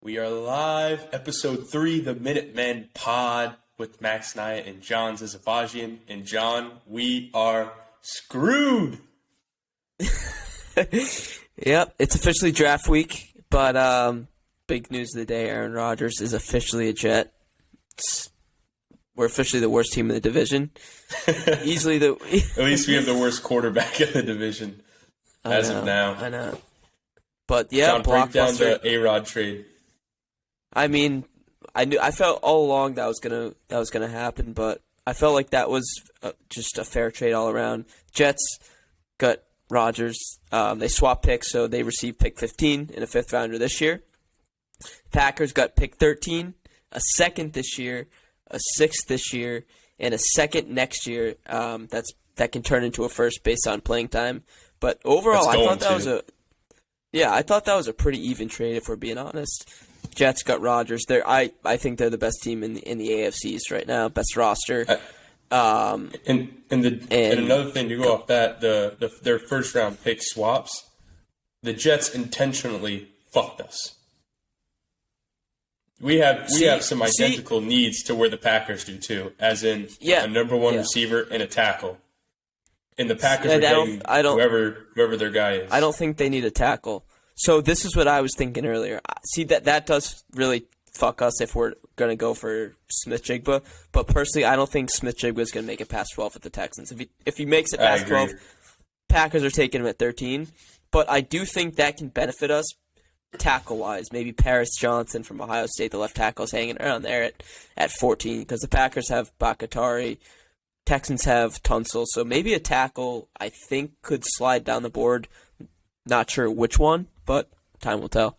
We are live, episode 3, the Minutemen Pod with Max Naya and John Zizavagian. And John, we are screwed. Yep, it's officially draft week, but big news of the day, Aaron Rodgers is officially a Jet. We're officially the worst team in the division. Easily the... At least we have the worst quarterback in the division as of now. I know. But yeah, John, break down blockbuster. the A-Rod trade. I mean, I felt all along that was gonna happen, but I felt like that was just a fair trade all around. Jets got Rodgers. They swapped picks, so they received pick 15 in a fifth rounder this year. Packers got pick 13, a second this year, a sixth this year, and a second next year. That can turn into a first based on playing time. But overall, I thought that was a pretty even trade, if we're being honest. Jets got Rodgers. I think they're the best team in the AFC East right now, best roster. And another thing to go off that, their first round pick swaps, the Jets intentionally fucked us. We have some identical needs to where the Packers do too, as in a number one receiver and a tackle. And the Packers are getting whoever their guy is. I don't think they need a tackle. So this is what I was thinking earlier. See, that does really fuck us if we're going to go for Smith-Jigba. But personally, I don't think Smith-Jigba is going to make it past 12 with the Texans. If he makes it past 12, Packers are taking him at 13. But I do think that can benefit us tackle-wise. Maybe Paris Johnson from Ohio State, the left tackle, is hanging around there at 14. Because the Packers have Bakatari, Texans have Tunsil. So maybe a tackle, I think, could slide down the board. Not sure which one, but time will tell.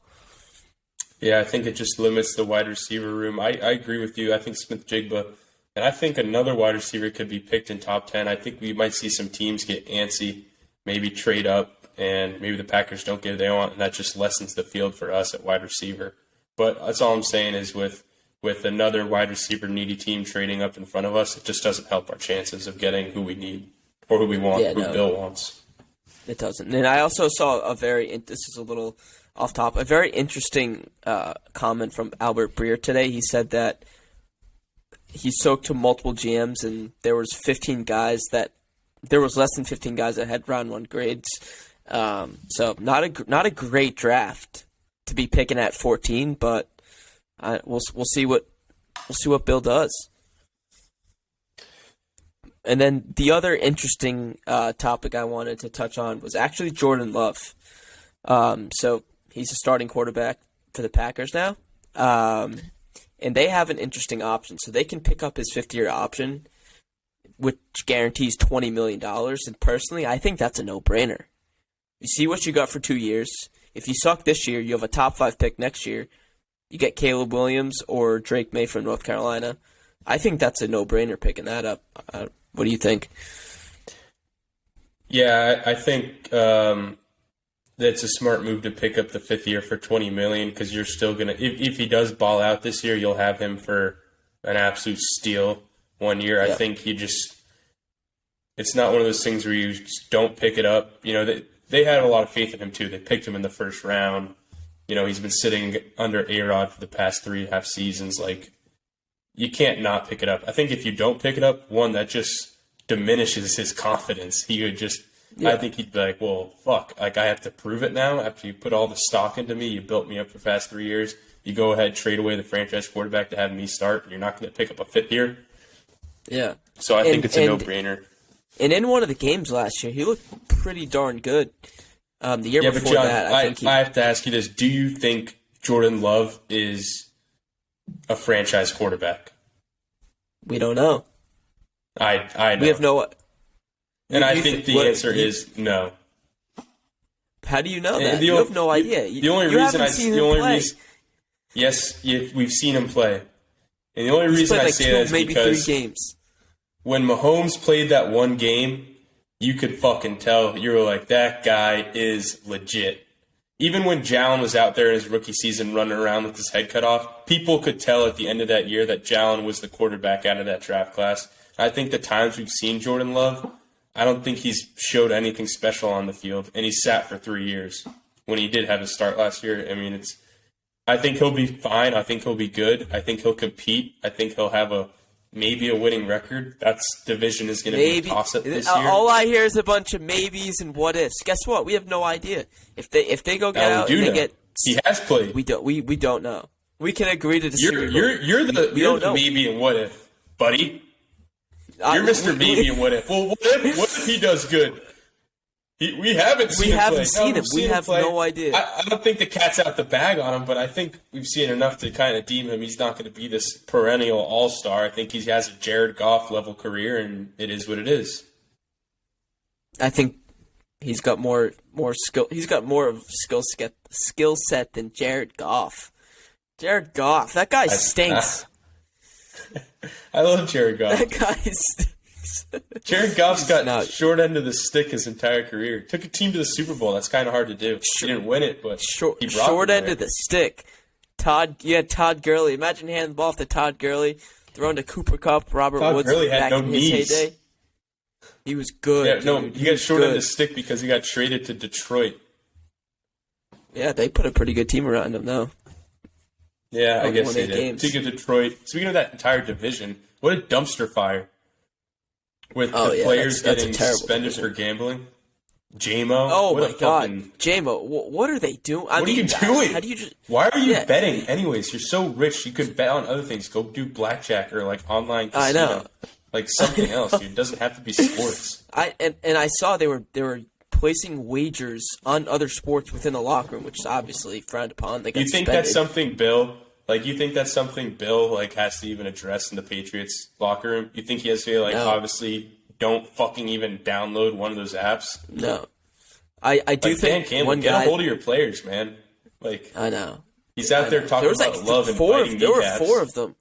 Yeah, I think it just limits the wide receiver room. I agree with you. I think Smith-Jigba, and I think another wide receiver could be picked in top 10. I think we might see some teams get antsy, maybe trade up, and maybe the Packers don't get what they want, and that just lessens the field for us at wide receiver. But that's all I'm saying is with another wide receiver needy team trading up in front of us, it just doesn't help our chances of getting who we need or who we want, Bill wants. It doesn't. And I also saw this is a little off top, a very interesting comment from Albert Breer today. He said that he spoke to multiple GMs and there was less than 15 guys that had round one grades. So not a great draft to be picking at 14, but we'll see what Bill does. And then the other interesting topic I wanted to touch on was actually Jordan Love. So he's a starting quarterback for the Packers now. And they have an interesting option. So they can pick up his fifth-year option, which guarantees $20 million. And personally, I think that's a no-brainer. You see what you got for 2 years. If you suck this year, you have a top 5 pick next year. You get Caleb Williams or Drake May from North Carolina. I think that's a no-brainer picking that up. What do you think? Yeah, I think that's a smart move to pick up the fifth year for $20 million because you're still gonna. If he does ball out this year, you'll have him for an absolute steal 1 year. Yep. I think it's not one of those things where you just don't pick it up. You know, they had a lot of faith in him too. They picked him in the first round. You know, he's been sitting under A-Rod for the past 3.5 seasons. Like, you can't not pick it up. I think if you don't pick it up, one, that just diminishes his confidence. He would just, I think he'd be like, well, fuck, like I have to prove it now. After you put all the stock into me, you built me up for the past 3 years. You go ahead, trade away the franchise quarterback to have me start, and you're not going to pick up a fifth year. Yeah. So I think it's a no-brainer. And in one of the games last year, he looked pretty darn good. The year before John, that, I have to ask you this. Do you think Jordan Love is a franchise quarterback? We don't know. I know. We have no. And I think the answer is no. How do you know that? You have no idea. The only reason yes, we've seen him play, and the only reason I say that is because 3 games. When Mahomes played that one game, you could fucking tell. You were like, that guy is legit. Even when Jalen was out there in his rookie season running around with his head cut off, people could tell at the end of that year that Jalen was the quarterback out of that draft class. I think the times we've seen Jordan Love, I don't think he's showed anything special on the field, and he sat for 3 years when he did have his start last year. I mean, I think he'll be fine. I think he'll be good. I think he'll compete. I think he'll have maybe a winning record. That's division is going to be a toss-up this year. All I hear is a bunch of maybes and what ifs. Guess what? We have no idea. If they go get out and they get, he has played. We don't know. We can agree to disagree. You're the maybe and what if, buddy. You're Mr. Maybe and what if. Well, what if he does good? We haven't seen him. We have no idea. I don't think the cat's out the bag on him, but I think we've seen enough to kind of deem him. He's not going to be this perennial all-star. I think he has a Jared Goff level career, and it is what it is. I think he's got more skill. He's got more of skill set than Jared Goff. Jared Goff, that guy stinks. I love Jared Goff. That guy stinks. Jared Goff's got short end of the stick his entire career. Took a team to the Super Bowl. That's kind of hard to do. He didn't win it, but he brought short end of the stick. You had Todd Gurley. Imagine handing the ball off to Todd Gurley, throwing to Cooper Kupp, Robert Woods back in his heyday. He was good. Yeah, no, he got short end of the stick because he got traded to Detroit. Yeah, they put a pretty good team around him, though. Yeah, I guess they did. Speaking of Detroit, speaking of that entire division, what a dumpster fire. With the players getting suspended for gambling. J-Mo. Oh, my God. J-Mo, what are they doing? What are you doing? Why are you betting anyways? You're so rich. You could bet on other things. Go do blackjack or, like, online casino. I know. Like, something else, dude. It doesn't have to be sports. And I saw they were placing wagers on other sports within the locker room, which is obviously frowned upon. They got You think suspended. that's something Bill... Like, you think that's something Bill, like, has to even address in the Patriots locker room? You think he has to, like, obviously don't fucking even download one of those apps? No. I do think one guy... Get a hold of your players, man. Like, I know. He's out there talking about love and fighting There were 4 of them.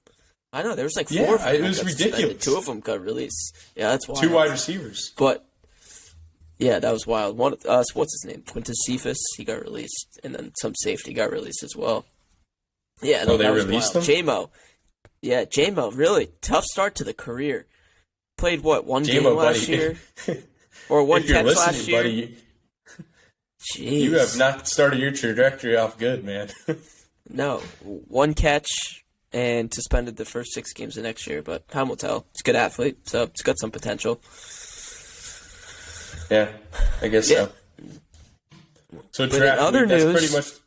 I know, there was like 4 of them. It was ridiculous. Suspended. 2 of them got released. Yeah, that's wild. 2 wide receivers. But, yeah, that was wild. What's his name? Quintus Cephas, he got released. And then some safety got released as well. Yeah, they released him? J-Mo. Yeah, J-Mo, really tough start to the career. Played, one game last year? Or one catch last year? Buddy, jeez. You have not started your trajectory off good, man. No, 1 catch and suspended the first 6 games of next year, but time will tell. He's a good athlete, so it's got some potential. Yeah, I guess so. So draft week, that's pretty much...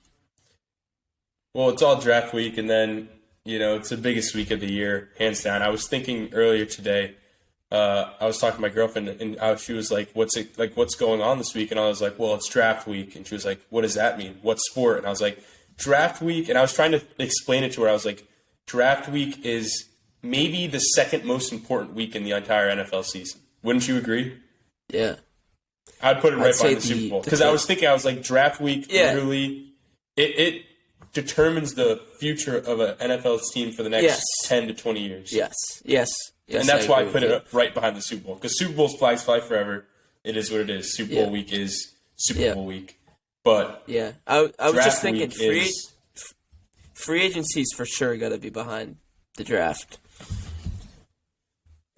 Well, it's all draft week, and then, it's the biggest week of the year, hands down. I was thinking earlier today, I was talking to my girlfriend, and she was like, what's going on this week? And I was like, well, it's draft week. And she was like, what does that mean? What sport? And I was like, draft week. And I was trying to explain it to her. I was like, draft week is maybe the second most important week in the entire NFL season. Wouldn't you agree? Yeah. I'd put it right behind the Super Bowl. Because I was thinking, draft week, literally, it determines the future of an NFL team for the next 10 to 20 years. Yes. And that's why I put it right behind the Super Bowl. Because Super Bowl's flags fly forever. It is what it is. Super Bowl week is Super Bowl week. But yeah, I was just thinking free agency's for sure got to be behind the draft.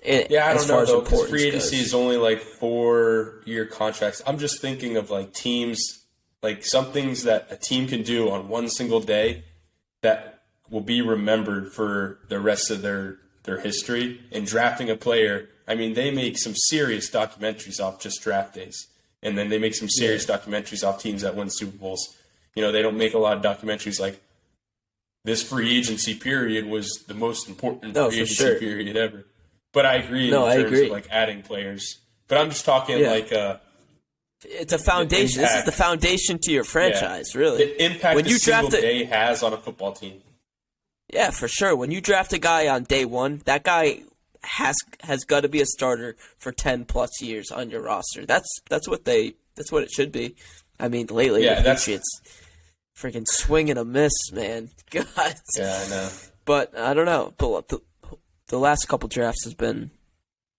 I don't know, though, because free agency is only 4-year contracts. I'm just thinking of teams... some things that a team can do on one single day that will be remembered for the rest of their history. And drafting a player, they make some serious documentaries off just draft days. And then they make some serious documentaries off teams that win Super Bowls. They don't make a lot of documentaries like this free agency period was the most important free agency period ever. But I agree in terms of adding players. But I'm just talking it's a foundation. This is the foundation to your franchise, really. The impact when a single day has on a football team. Yeah, for sure. When you draft a guy on day 1, that guy has got to be a starter for 10 plus years on your roster. That's what it should be. Lately the Patriots freaking swing and a miss, man. God. Yeah, I know. But I don't know. The last couple drafts has been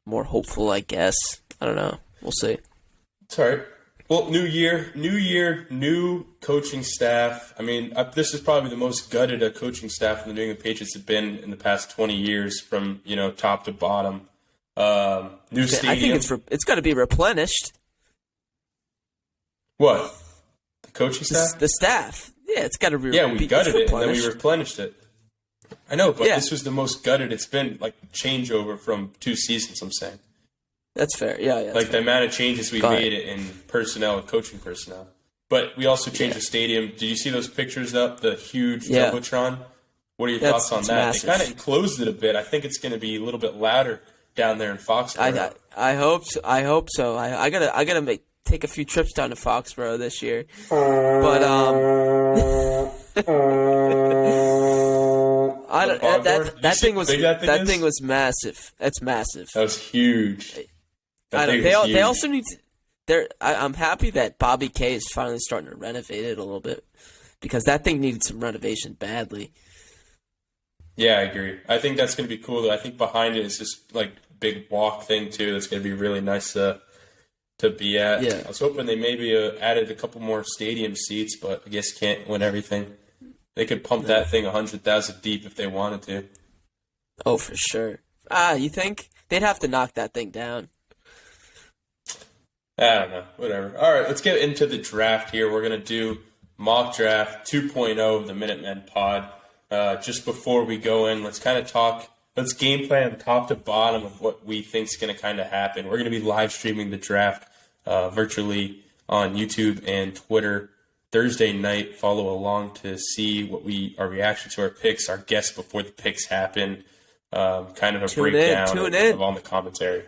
more hopeful, I guess. I don't know. We'll see. It's all right. Well, new year, new coaching staff. This is probably the most gutted a coaching staff in the New England Patriots have been in the past 20 years from, top to bottom. New stadium. I think it's got to be replenished. What? The coaching staff? The staff. Yeah, it's got to be. Yeah, we gutted it and then we replenished. replenished it. I know, but Yeah. this was the most gutted it's been, like, changeover from 2 seasons, I'm saying. That's fair. Yeah, yeah. Like, the amount of changes we Go made in personnel and coaching personnel. But we also changed the stadium. Did you see those pictures up? The huge Yeah. Jumbotron? What are your That's- thoughts on it's that? massive. They kind of enclosed it a bit. I think it's going to be a little bit louder down there in Foxborough. I hope so. I hope so. I gotta take a few trips down to Foxborough this year. But I don't. Foghorn? That You see thing how was big that thing is? thing was massive. That's massive. That was huge. That I don't, thing they was huge. they also need to. I'm happy that Bobby K is finally starting to renovate it a little bit because that thing needed some renovation badly. Yeah, I agree. I think that's going to be cool, though. I think behind it is this, like, big walk thing, too. That's going to be really nice to be at. Yeah. I was hoping they maybe added a couple more stadium seats, but I guess can't win everything. They could pump that thing 100,000 deep if they wanted to. Oh, for sure. You think they'd have to knock that thing down? I don't know. Whatever. All right, let's get into the draft here. We're going to do mock draft 2.0 of the Minutemen pod. Just before we go in, let's kind of talk. Let's game plan top to bottom of what we think is going to kind of happen. We're going to be live streaming the draft virtually on YouTube and Twitter Thursday night. Follow along to see what our reaction to our picks, our guests before the picks happen, kind of a breakdown of all the commentary.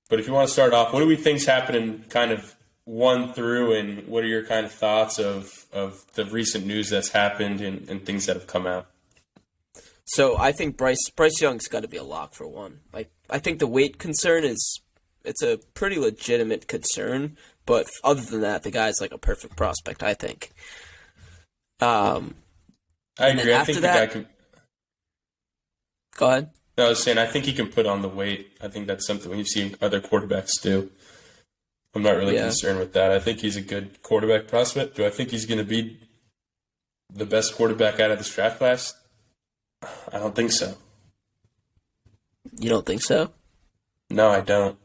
But if you want to start off, what do we think's happening kind of 1 through, and what are your kind of thoughts of the recent news that's happened and things that have come out? So I think Bryce Young's got to be a lock for 1. Like I think the weight concern it's a pretty legitimate concern, but other than that, the guy's like a perfect prospect. I think. I agree. I think the guy can. Go ahead. No, I was saying I think he can put on the weight. I think that's something we've seen other quarterbacks do. I'm not really concerned with that. I think he's a good quarterback prospect. Do I think he's going to be the best quarterback out of this draft class? I don't think so. You don't think so? No, I don't.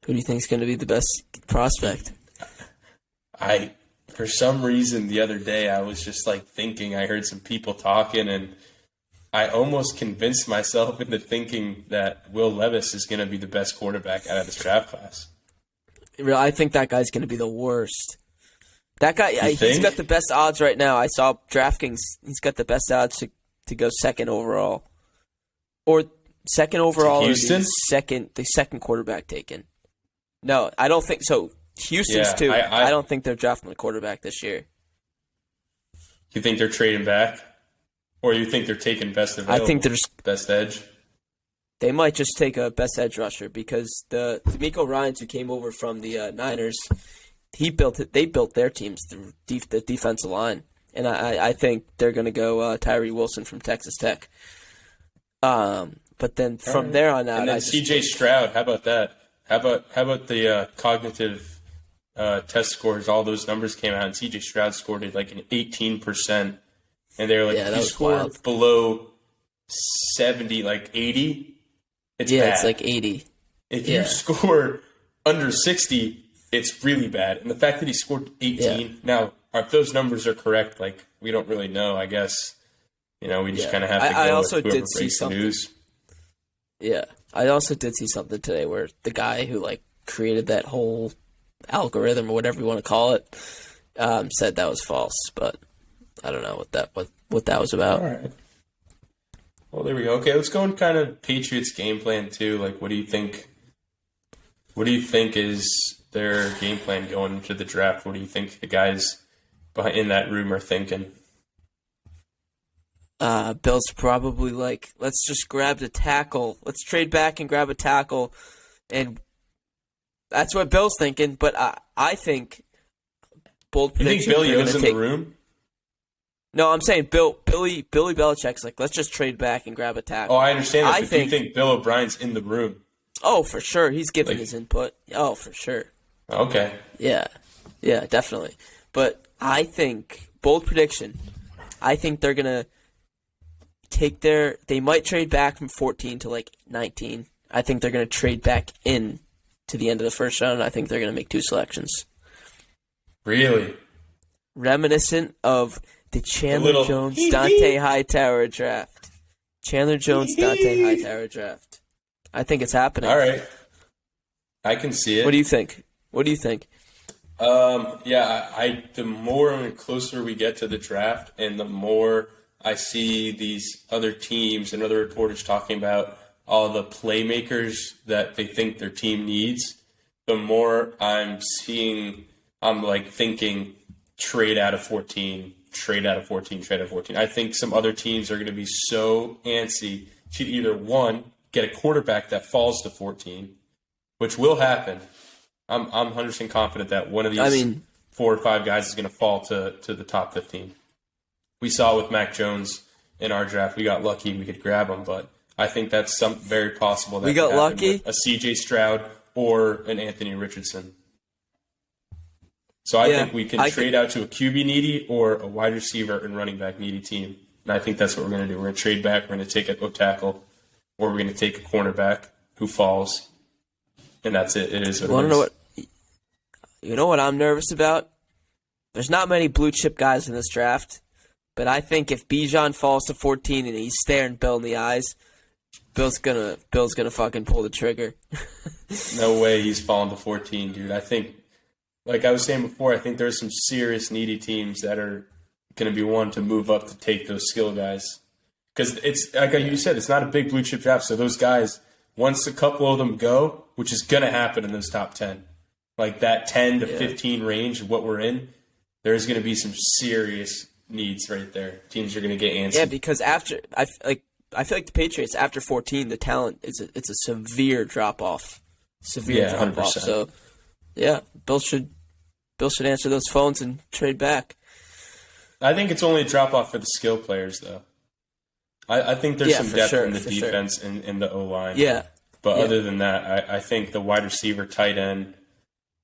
Who do you think is going to be the best prospect? For some reason, the other day, I was just like thinking, I heard some people talking, and I almost convinced myself into thinking that Will Levis is going to be the best quarterback out of this draft class. I think that guy's going to be the worst. That guy, he's think? got the best odds right now. I saw DraftKings. He's got the best odds to go second overall, or second overall, or Houston? the second quarterback taken. No, I don't think so. Houston's too. I don't think they're drafting a quarterback this year. You think they're trading back, or you think they're taking best available? I think there's best edge. They might just take a best edge rusher because the D'Amico Ryans who came over from the Niners, they built their teams through the defensive line, and I think they're going to go Tyree Wilson from Texas Tech. But then from there on out, and then C.J. Stroud. How about that? How about the cognitive test scores? All those numbers came out, and C.J. Stroud scored it like an 18%, and they were like, if you scored below 70, like 80. It's bad. It's like 80. If you score under 60, it's really bad. And the fact that he scored 18, now, if those numbers are correct, like, we don't really know, I guess. We just kind of have to go I also with whoever did see breaks the something. news. Yeah. I also did see something today where the guy who, created that whole algorithm or whatever you want to call it said that was false. But I don't know what that was about. All right. Well, there we go. Okay, let's go in kind of Patriots game plan too. Like, what do you think? What do you think is their game plan going into the draft? What do you think the guys in that room are thinking? Bill's probably like, let's just grab the tackle. Let's trade back and grab a tackle, and that's what Bill's thinking. But I think bold prediction. You think Billy was in the room? No, I'm saying Billy Belichick's like, let's just trade back and grab a tackle. Oh, I understand that. Do you think Bill O'Brien's in the room? Oh, for sure. He's giving his input. Oh, for sure. Okay. Yeah, definitely. But I think, bold prediction, I think they're going to they might trade back from 14 to 19. I think they're going to trade back in to the end of the first round. I think they're going to make 2 selections. Really? reminiscent of the Chandler little Jones Dante Hightower draft. Chandler Jones Dante Hightower draft. I think it's happening. All right. I can see it. What do you think? What do you think? Yeah, the more and closer we get to the draft, and the more I see these other teams and other reporters talking about all the playmakers that they think their team needs, the more I'm thinking trade out of 14, trade out of 14, trade out of 14. I think some other teams are going to be so antsy to either, one, get a quarterback that falls to 14, which will happen. I'm 100% confident that one of these 4 or 5 guys is going to fall to the top 15. We saw with Mac Jones in our draft. We got lucky. We could grab him, but I think that's very possible that we got could happen lucky. with a C.J. Stroud or an Anthony Richardson. So I think we can trade out to a QB needy or a wide receiver and running back needy team. And I think that's what we're going to do. We're going to trade back. We're going to take a tackle, or we're going to take a cornerback who falls. And that's it. It is what it is. You know what I'm nervous about? There's not many blue chip guys in this draft, but I think if Bijan falls to 14 and he's staring Bill in the eyes, Bill's gonna fucking pull the trigger. No way he's falling to 14, dude. I think, like I was saying before, I think there's some serious needy teams that are going to be one to move up to take those skill guys. Because it's, like you said, it's not a big blue chip draft, so those guys, once a couple of them go, which is going to happen in those top 10, like that 10 to 15 range of what we're in, there's going to be some serious needs right there. Teams are going to get antsy. Yeah, because after I feel like the Patriots after 14, the talent it's a severe drop off, drop off. So yeah, Bill should answer those phones and trade back. I think it's only a drop off for the skill players though. I think there's some depth in the defense and in the O line. Yeah, but other than that, I think the wide receiver, tight end,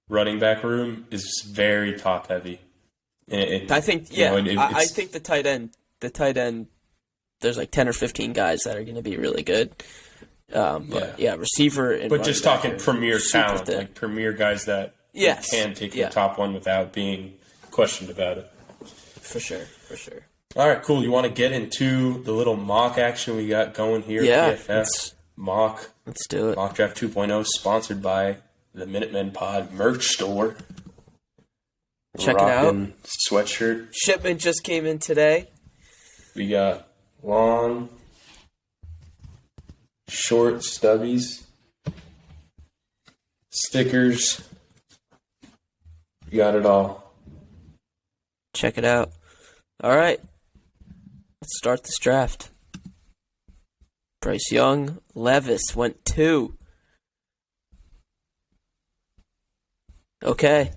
running back room is very top heavy. I think the tight end, there's like 10 or 15 guys that are going to be really good. Receiver and but just talking premier talent, thin. like premier guys that can take the top one without being questioned about it. For sure. All right, cool. You want to get into the little mock action we got going here? Yeah, PFF mock. Let's do it. Mock Draft 2.0, sponsored by the Minutemen Pod merch store. Check it out. Sweatshirt. Shipment just came in today. We got long, short stubbies, stickers. You got it all. Check it out. All right. Let's start this draft. Bryce Young, Levis went 2. Okay.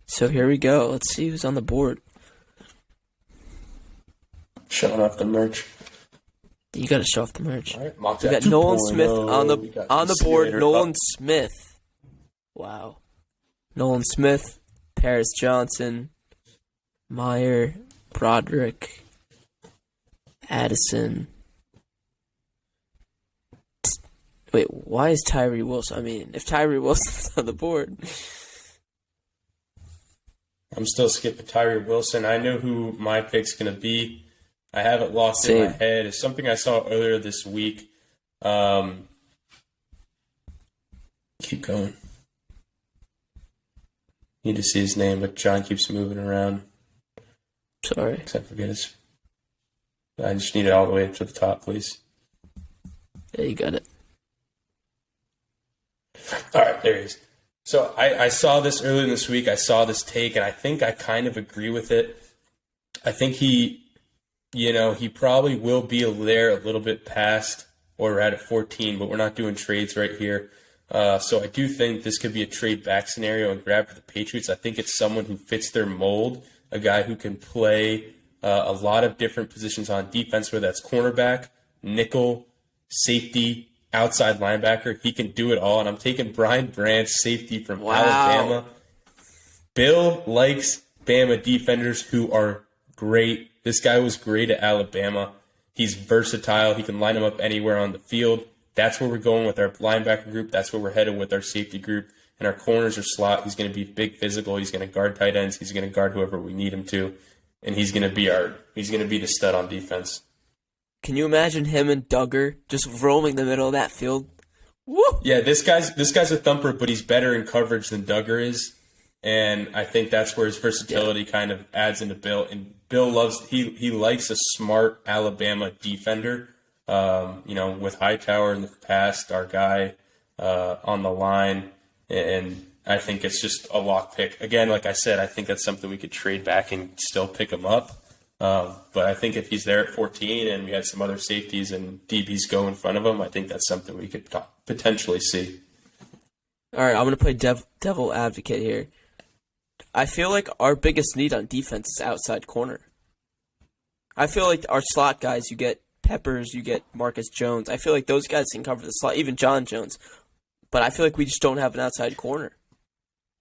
So here we go. Let's see who's on the board. Showing off the merch. You got to show off the merch. All right, we got Nolan Smith on the board. Nolan Smith. Wow. Nolan Smith, Paris Johnson, Meyer, Broderick, Addison. Wait, why is Tyree Wilson? I mean, if Tyree Wilson's on the board. I'm still skipping Tyree Wilson. I know who my pick's going to be. I have it locked in my head. It's something I saw earlier this week. Keep going. Need to see his name, but John keeps moving around. Sorry. Except forget his. I just need it all the way up to the top, please. Yeah, you got it. All right, there he is. So I saw this earlier this week. I saw this take, and I think I kind of agree with it. I think he probably will be there a little bit past or right at 14, but we're not doing trades right here. So I do think this could be a trade back scenario and grab for the Patriots. I think it's someone who fits their mold, a guy who can play a lot of different positions on defense, whether that's cornerback, nickel, safety, outside linebacker. He can do it all. And I'm taking Brian Branch, safety from Alabama. Bill likes Bama defenders who are great. This guy was great at Alabama. He's versatile. He can line him up anywhere on the field. that's where we're going with our linebacker group. That's where we're headed with our safety group. And our corners are slot. He's going to be big physical. He's going to guard tight ends. He's going to guard whoever we need him to. And he's going to be the stud on defense. Can you imagine him and Duggar just roaming the middle of that field? Woo! Yeah, this guy's a thumper, but he's better in coverage than Duggar is. And I think that's where his versatility kind of adds into Bill. And Bill he likes a smart Alabama defender. With Hightower in the past, our guy on the line. And I think it's just a lock pick. Again, like I said, I think that's something we could trade back and still pick him up. But I think if he's there at 14 and we had some other safeties and DBs go in front of him, I think that's something we could potentially see. All right, I'm going to play devil advocate here. I feel like our biggest need on defense is outside corner. I feel like our slot guys, you get Peppers, you get Marcus Jones. I feel like those guys can cover the slot, even John Jones. But I feel like we just don't have an outside corner.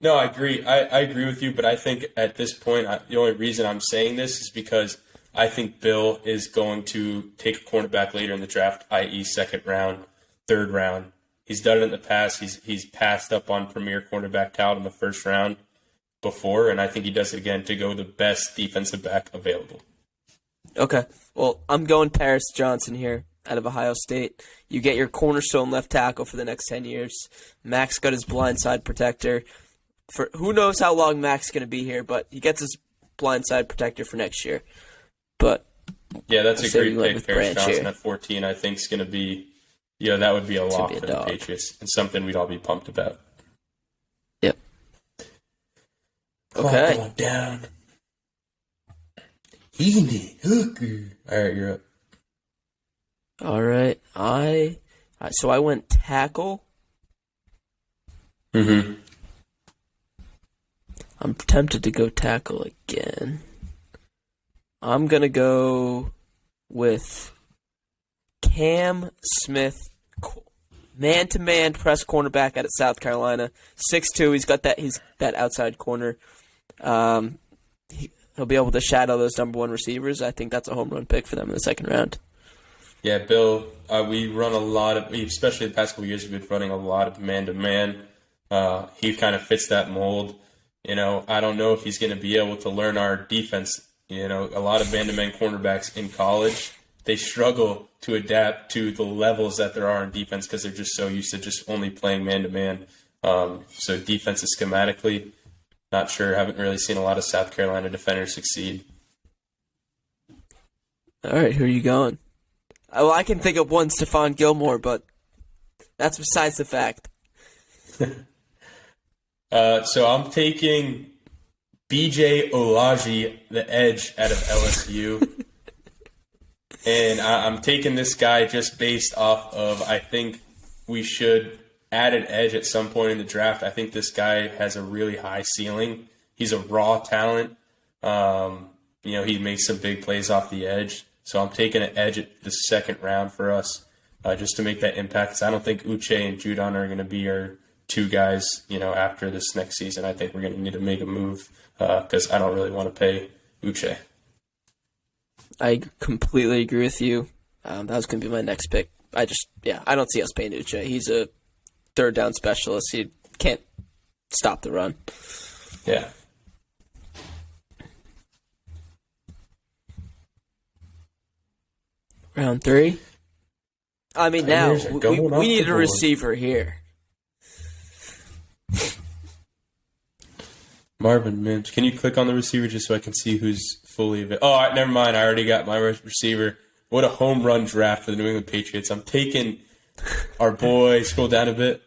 No, I agree. I agree with you, but I think at this point, the only reason I'm saying this is because I think Bill is going to take a cornerback later in the draft, i.e. second round, third round. He's done it in the past. He's passed up on premier cornerback talent in the first round before, and I think he does it again to go the best defensive back available. Okay. Well, I'm going Paris Johnson here out of Ohio State. You get your cornerstone left tackle for the next 10 years. Max got his blindside protector. For who knows how long Max is going to be here, but he gets his blindside protector for next year. But yeah, that's a great pick. Paris Johnson at 14, I think, is going to be, that would be a lock for the Patriots and something we'd all be pumped about. Yep. Okay. Going down. Easy. Hooker. All right, you're up. All right. So I went tackle. Mm-hmm. I'm tempted to go tackle again. I'm going to go with Cam Smith, man-to-man press cornerback out of South Carolina. 6'2", he's got that outside corner. He'll be able to shadow those number one receivers. I think that's a home run pick for them in the second round. Yeah, Bill, we run a lot of, especially the past couple of years, we've been running a lot of man-to-man. He kind of fits that mold. I don't know if he's going to be able to learn our defense. A lot of man-to-man cornerbacks in college, they struggle to adapt to the levels that there are in defense because they're just so used to just only playing man-to-man. So defense is schematically, not sure. Haven't really seen a lot of South Carolina defenders succeed. All right, who are you going? Well, I can think of one, Stephon Gilmore, but that's besides the fact. So I'm taking B.J. Olaji, the edge out of LSU. And I'm taking this guy just based off of I think we should add an edge at some point in the draft. I think this guy has a really high ceiling. He's a raw talent. He makes some big plays off the edge. So I'm taking an edge at the second round for us just to make that impact. 'Cause I don't think Uche and Judon are going to be our two guys, after this next season. I think we're going to need to make a move because I don't really want to pay Uche. I completely agree with you. That was going to be my next pick. I don't see us paying Uche. He's a third down specialist. He can't stop the run. Yeah. Round 3. I mean, now we need a receiver here. Marvin Mims. Can you click on the receiver just so I can see who's fully available? Oh, all right, never mind. I already got my receiver. What a home run draft for the New England Patriots. I'm taking our boy. Scroll down a bit.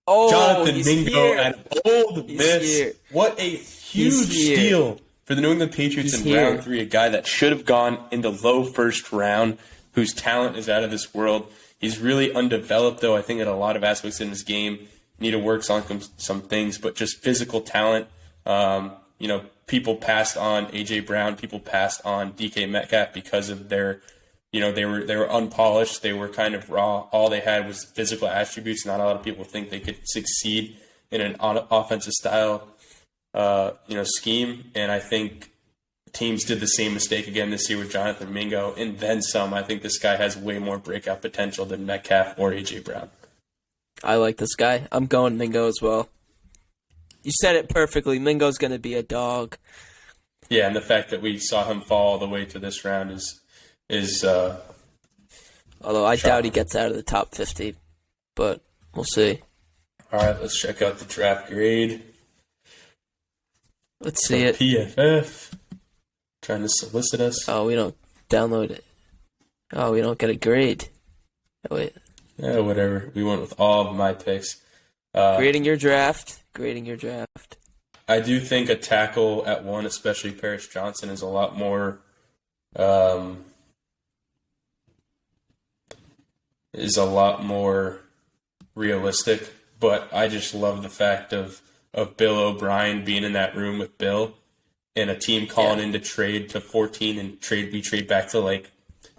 Oh, Jonathan he's Mingo here. at Ole Miss. What a huge steal for the New England Patriots in round 3. A guy that should have gone in the low first round, whose talent is out of this world. He's really undeveloped, though. I think in a lot of aspects in his game, need to work on some things, but just physical talent. People passed on A.J. Brown. People passed on DK Metcalf because of their, they were unpolished. They were kind of raw. All they had was physical attributes. Not a lot of people think they could succeed in an offensive style, scheme. And I think teams did the same mistake again this year with Jonathan Mingo, and then some. I think this guy has way more breakout potential than Metcalf or A.J. Brown. I like this guy. I'm going Mingo as well. You said it perfectly. Mingo's going to be a dog. Yeah, and the fact that we saw him fall all the way to this round is although I shocking. doubt he gets out of the top 50, but we'll see. All right, let's check out the draft grade. Let's see it. PFF trying to solicit us. Oh, we don't download it. Oh, we don't get a grade. Oh, wait. Yeah, whatever. We went with all of my picks. Grading your draft. I do think a tackle at 1, especially Paris Johnson, is a lot more realistic. But I just love the fact of Bill O'Brien being in that room with Bill and a team calling in to trade to 14 and we trade back to like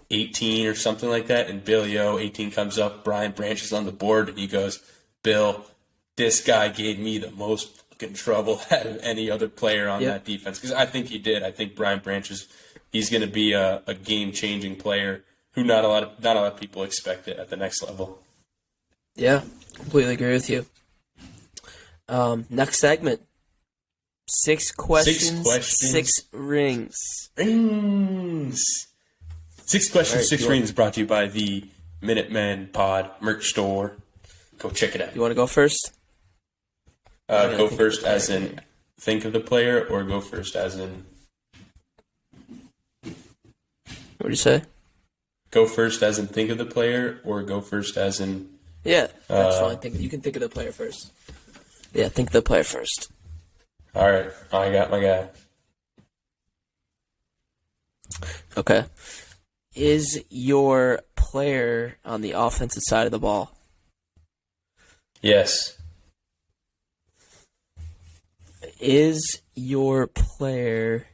18 or something like that. And Bill, 18 comes up, Brian Branch is on the board, and he goes, Bill, this guy gave me the most fucking trouble out of any other player on that defense. Because I think he did. I think Brian Branch he's going to be a game-changing player who not a lot of people expect it at the next level. Yeah, completely agree with you. Next segment. 6 questions, 6 rings. 6 questions, 6 rings, brought to you by the Minutemen Pod merch store. Go check it out. You want to go first? Go first as in think of the player, or go first as in... What did you say? Go first as in think of the player, or go first as in... Yeah, that's fine. You can think of the player first. Yeah, think of the player first. All right, I got my guy. Okay. Is your player on the offensive side of the ball? Yes. Is your player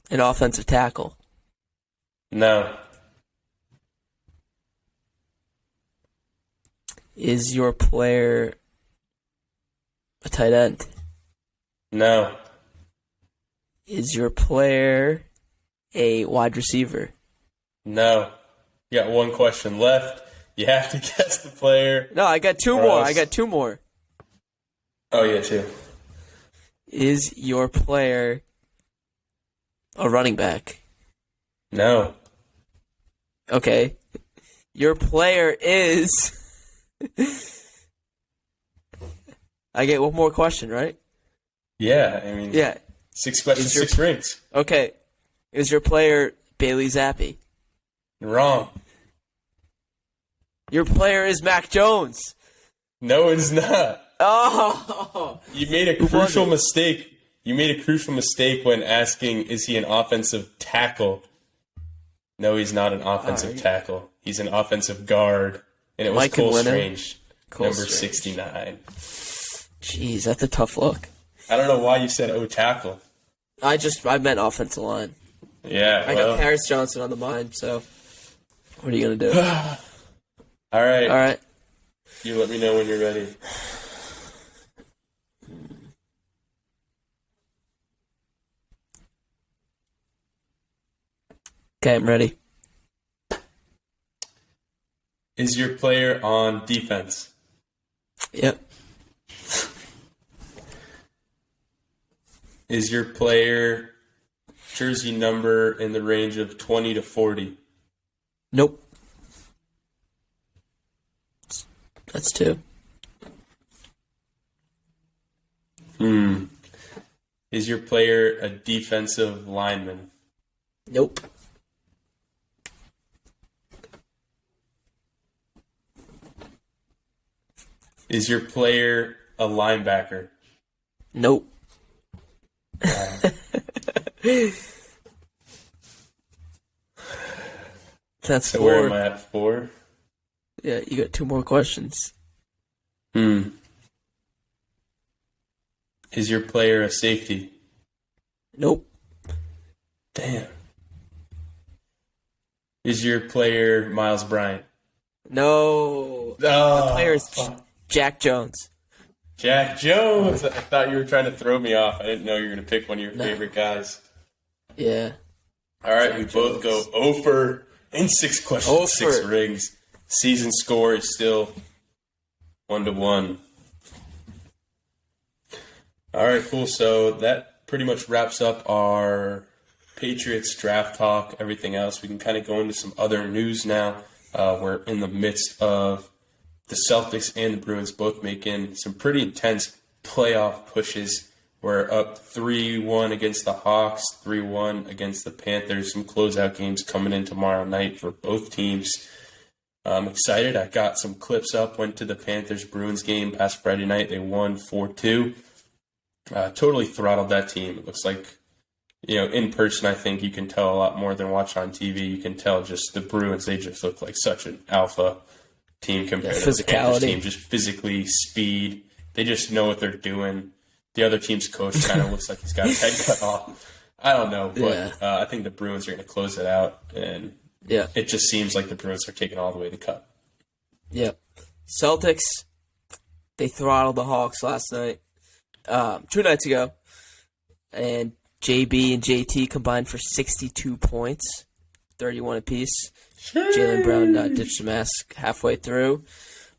an offensive tackle? No. Is your player a tight end? No. Is your player a wide receiver? No. You got one question left. You have to guess the player. No, I got 2 more. Oh, yeah, 2. Is your player a running back? No. Okay. Your player is... I get one more question, right? Yeah, I mean... Yeah. 6 questions, 6 rings. Okay. Is your player Bailey Zappi? Wrong. Your player is Mac Jones. No, it is not. Oh! You made a crucial mistake. You made a crucial mistake when asking, is he an offensive tackle? No, he's not an offensive tackle. He's an offensive guard. And it was Cole Strange, number 69. Jeez, that's a tough look. I don't know why you said tackle. I meant offensive line. Yeah, I got Paris Johnson on the mind, so what are you going to do? All right. All right. You let me know when you're ready. Okay, I'm ready. Is your player on defense? Yep. Is your player jersey number in the range of 20 to 40? Nope. That's 2. Is your player a defensive lineman? Nope. Is your player a linebacker? Nope. That's 4. So where am I at? 4? Yeah, you got 2 more questions. Is your player a safety? Nope. Damn. Is your player Miles Bryant? No. My player is Jack Jones. Jack Jones. I thought you were trying to throw me off. I didn't know you were going to pick one of your favorite guys. Yeah. All right, Jack we Jones. both go 0 for in 6 questions, 0 6 for. rings. Season score is still 1-1. All right, cool. So that pretty much wraps up our Patriots draft talk, everything else. We can kind of go into some other news now. We're in the midst of the Celtics and the Bruins both making some pretty intense playoff pushes. We're up 3-1 against the Hawks, 3-1 against the Panthers. Some closeout games coming in tomorrow night for both teams. I'm excited. I got some clips up, went to the Panthers-Bruins game past Friday night. They won 4-2. Totally throttled that team. It looks like, in person, I think you can tell a lot more than watching on TV. You can tell just the Bruins, they just look like such an alpha team compared to the Panthers team. Just physically, speed. They just know what they're doing. The other team's coach kind of looks like he's got his head cut off. I don't know, but I think the Bruins are going to close it out, and it just seems like the Bruins are taking all the way to the cup. Yeah. Celtics, they throttled the Hawks last night, 2 nights ago, and JB and JT combined for 62 points, 31 apiece. Jaylen Brown ditched the mask halfway through.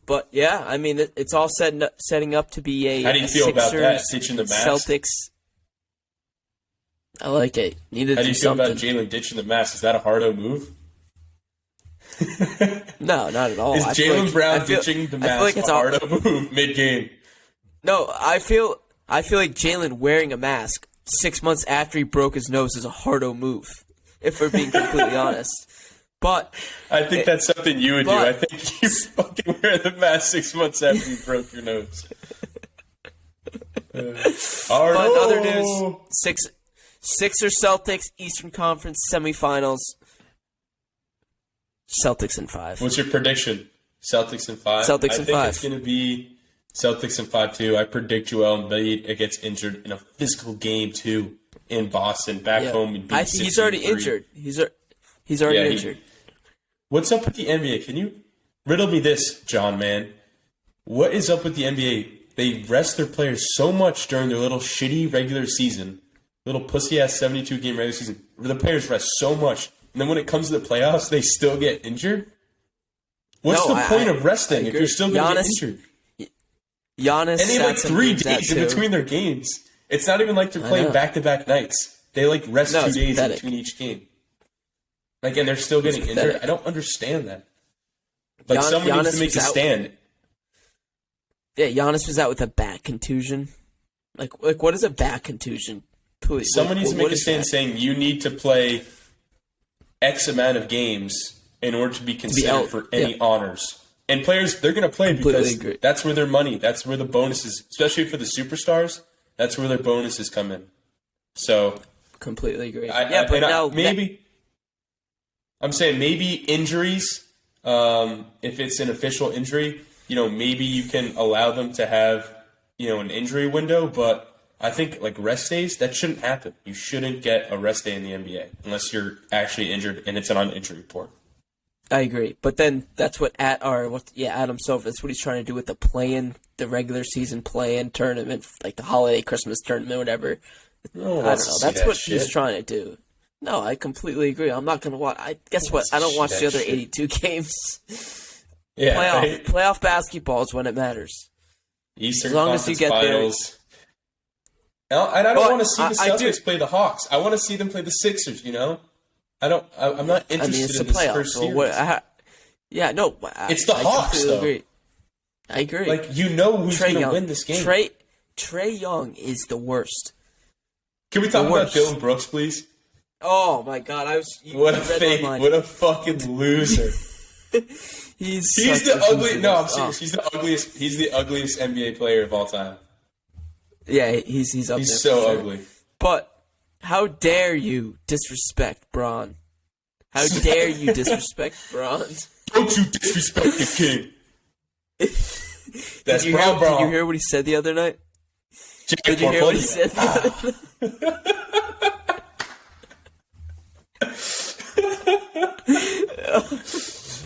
But, yeah, I mean, it's all setting up to be a How do you feel Sixers, about that, ditching the mask? Celtics. I like it. Need to How do do you feel something. about Jalen ditching the mask? Is that a hardo move? No, not at all. Is Jaylen Brown ditching the mask a hardo move mid-game? No, I feel like Jalen wearing a mask 6 months after he broke his nose is a hardo move, if we're being completely honest. But I think that's something you would do. I think you fucking wear the mask 6 months after you broke your nose. But in other news, Sixers Celtics Eastern Conference semifinals. Celtics in 5. What's your prediction? Celtics in 5? Celtics in 5. I think it's going to be Celtics in 5 too. I predict Joel Embiid gets injured in a physical game too in Boston. Back home, he's already injured. He's already injured. What's up with the NBA? Can you riddle me this, John, man? What is up with the NBA? They rest their players so much during their little shitty regular season, little pussy-ass 72-game regular season. The players rest so much, and then when it comes to the playoffs, they still get injured? What's the point of resting if you're still going to get injured? Giannis and they have 3 days in between their games. It's not even like they're playing back-to-back nights. They rest 2 days in between each game. And they're still getting injured. I don't understand that. Someone needs to make a stand. Yeah, Giannis was out with a back contusion. What is a back contusion? Please, someone needs to make a stand saying you need to play X amount of games in order to be considered for any honors. And players, they're going to play because that's where their money, that's where the bonuses, especially for the superstars, that's where their bonuses come in. So, completely agree. I'm saying maybe injuries, if it's an official injury, maybe you can allow them to have, an injury window, but I think rest days, that shouldn't happen. You shouldn't get a rest day in the NBA unless you're actually injured and it's an injury report. I agree, but then that's what Adam Silver. That's what he's trying to do with the regular season play-in tournament, like the holiday Christmas tournament, whatever. I don't know. That's what he's trying to do. No, I completely agree. I'm not going to watch. Guess what? I don't watch the other 82 games. Yeah, playoff basketball is when it matters. Eastern as long Conference as you get Finals. There. And I don't want to see the Celtics play the Hawks. I want to see them play the Sixers. I'm not interested in this first series. It's the Hawks, though. Agree. I agree. Who's going to win this game. Trae Young is the worst. Can we talk about Dylan Brooks, please? Oh my God! What a fucking loser. He's the ugly. No, I'm serious. He's the ugliest. He's the ugliest NBA player of all time. Yeah, he's up there. He's so ugly. But how dare you disrespect Braun? How dare you disrespect Braun? Don't you disrespect the king? Did you hear what he said the other night? Did you hear what he said the other night?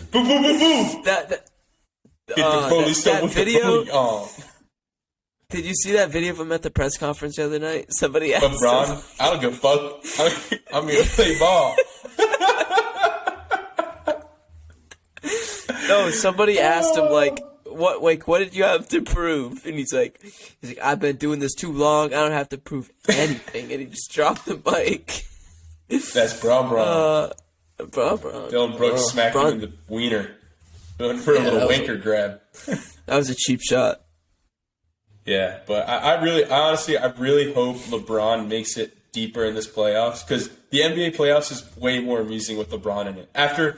Boom, boom, boom, boom. the police that with video. the police. Oh. Did you see that video of him at the press conference the other night? Somebody asked him. LeBron, I don't give a fuck. I'm here to play ball. No, somebody asked him like, what did you have to prove? And he's like, I've been doing this too long. I don't have to prove anything. And he just dropped the mic. That's Bron. Bron. Dylan Brooks smacked him in the wiener. Going for a little wanker grab. That was a cheap shot. Yeah, but I really hope LeBron makes it deeper in this playoffs, because the NBA playoffs is way more amusing with LeBron in it. After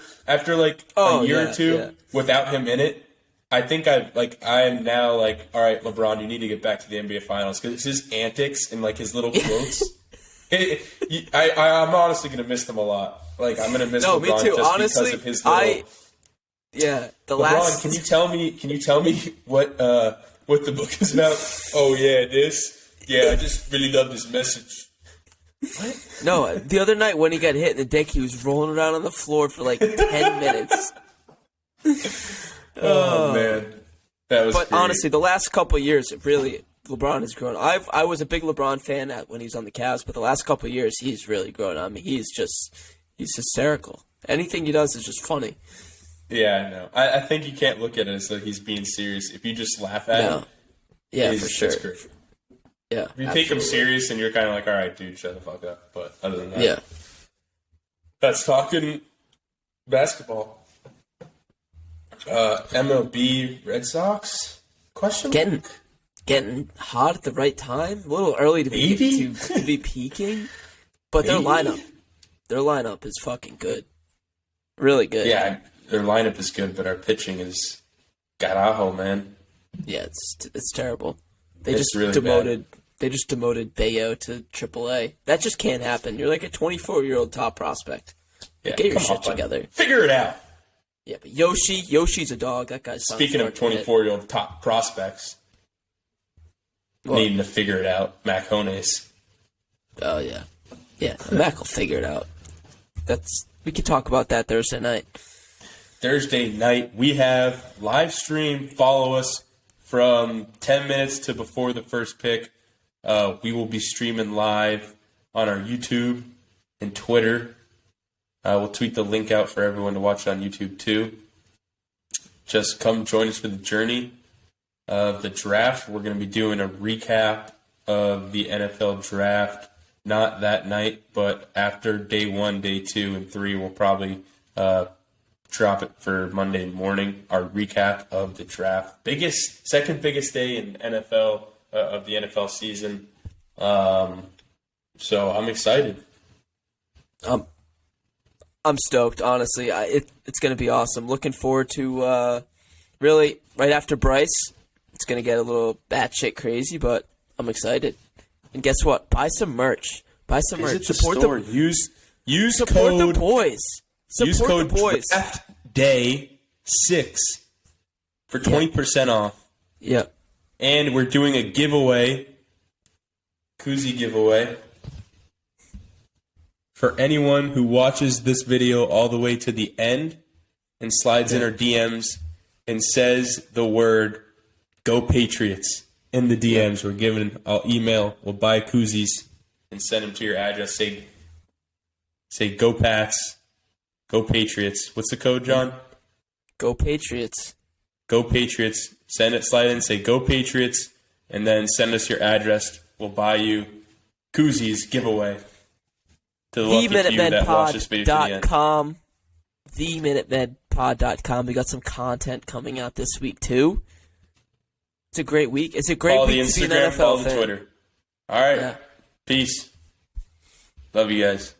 like a year or two without him in it, I think I am now like, all right, LeBron, you need to get back to the NBA Finals, because his antics and like his little quotes. I'm honestly gonna miss them a lot. Like, I'm gonna miss LeBron me too. just Honestly, because of his little. LeBron, can you tell me what the book is about? Oh yeah, this. Yeah, I just really love this message. What? No, the other night when he got hit in the dick, he was rolling around on the floor for like 10 minutes. Oh man, that was. But great. honestly, the last couple of years, really, LeBron has grown. I was a big LeBron fan when he was on the Cavs, but the last couple of years, he's really grown on me. He's hysterical. Anything he does is just funny. Yeah, I know. I think you can't look at it as though he's being serious. If you just laugh at him, yeah, for sure. That's great. Yeah, if you take him serious and you're kind of like, all right, dude, shut the fuck up. But other than that, yeah, that's talking basketball. MLB Red Sox? Question? Getting hot at the right time. A little early to be peaking, but their lineup is fucking good. Really good. Yeah, their lineup is good, but our pitching is carajo, man. Yeah, it's terrible. They It's just really demoted. They just demoted Bayo to AAA. That just can't happen. You're like a 24-year-old top prospect. Yeah, Get your shit together. Figure it out. Yeah, but Yoshi's a dog. That guy's Speaking of 24-year-old top prospects, needing to figure it out, Mac Hones. Oh yeah, Mac will figure it out. We could talk about that Thursday night. Thursday night, we have live stream. Follow us from 10 minutes to before the first pick. We will be streaming live on our YouTube and Twitter. We'll tweet the link out for everyone to watch on YouTube too. Just come join us for the journey of the draft. We're going to be doing a recap of the NFL draft. Not that night, but after day 1, day 2, and 3, we'll probably drop it for Monday morning. Our recap of the draft, second biggest day in NFL of the NFL season. So I'm excited. I'm stoked. Honestly, it's going to be awesome. Looking forward to really right after Bryce. It's going to get a little batshit crazy, but I'm excited. And guess what? Buy some merch. Support the use support code the boys. Use code the boys. DRAFTDAY6 for 20% off. Yeah. And we're doing a giveaway, koozie giveaway, for anyone who watches this video all the way to the end and slides in our DMs and says the word "Go Patriots" in the DMs. I'll email, we'll buy koozies and send them to your address. Say "Go Pats." Go Patriots. What's the code, John? Go Patriots. Go Patriots. Slide in, say Go Patriots, and then send us your address. We'll buy you koozies giveaway to the lucky few that watch this video to the end. TheMinutemenPod.com. We got some content coming out this week, too. It's a great week. It's a great follow week the to be an Instagram, NFL follow the fan. Twitter. All right. Yeah. Peace. Love you guys.